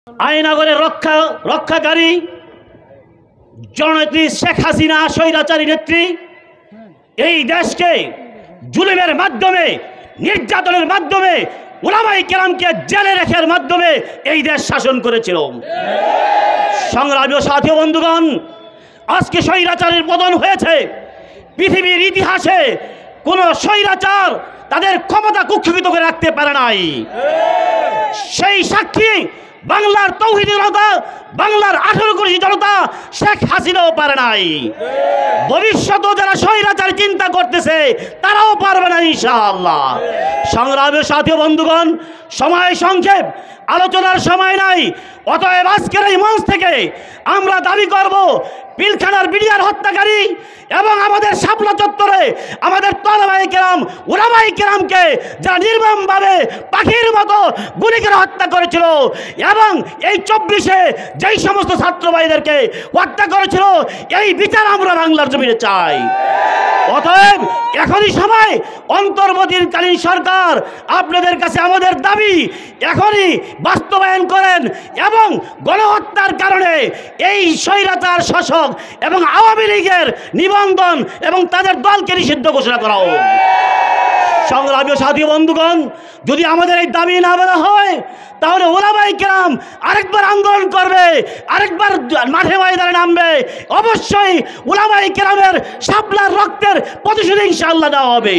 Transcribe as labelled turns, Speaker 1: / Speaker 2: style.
Speaker 1: আয়নাগরের রক্ষাকারী জননেত্রী শেখ হাসিনা স্বৈরাচারী নেত্রী এই দেশকে জুলুমের মাধ্যমে, নির্যাতনের মাধ্যমে, উলামায়ে কেরামকে জেলে রাখার মাধ্যমে এই দেশ শাসন করেছিল। সংগ্রামী সাথী বন্ধুগণ, আজকে স্বৈরাচারের পতন হয়েছে। পৃথিবীর ইতিহাসে কোন স্বৈরাচার তাদের ক্ষমতা কুক্ষিগত করে রাখতে পারে নাই। সেই সাক্ষী বাংলার তৌহিদি জনতা, বাংলার 18 কোটি জনতা, শেখ হাসিনাও পারে নাই। ভবিষ্যতেও যারা স্বৈরাচার চিন্তা করতেছে তারাও পারবে না ইনশাআল্লাহ। সংগ্রামী সাথী বন্ধুগণ, সময় সংক্ষেপ, আলোচনার সময় নাই। অতএব আজকের এই মঞ্চ থেকে আমরা দাবি করব, পিলখানার বিডিআর হত্যাকারী এবং আমাদের শাপলা চত্বরে আমাদের তলবায়ে কেরাম, উলামায়ে কেরামকে যারা নির্মমভাবে পাখির মতো গুলি করে হত্যা করেছিল এবং এই 24-এ যেই সমস্ত ছাত্র ভাইদেরকে হত্যা করেছিল, এই বিচার আমরা বাংলার জমিনে চাই। অতএব এখনই সময়, অন্তর্বর্তীকালীন সরকার, আপনাদের কাছে আমাদের দাবি এখনই বাস্তবায়ন করেন এবং গণহত্যার কারণে এই স্বৈরাচার শাসক এবং আওয়ামী লীগের নিবন্ধন এবং তাদের দলকে নিষিদ্ধ ঘোষণা করা হোক। সংগ্রামী সাথী বন্ধুগণ, যদি আমাদের এই দাবি না বলা হয় তাহলে উলামায়ে কেরাম আরেকবার আন্দোলন করবে, আরেকবার মাঠে ময়দানে নামবে। অবশ্যই উলামায়ে কেরামের শাপলার রক্তের প্রতিশোধ ইনশাআল্লাহ দেওয়া হবে।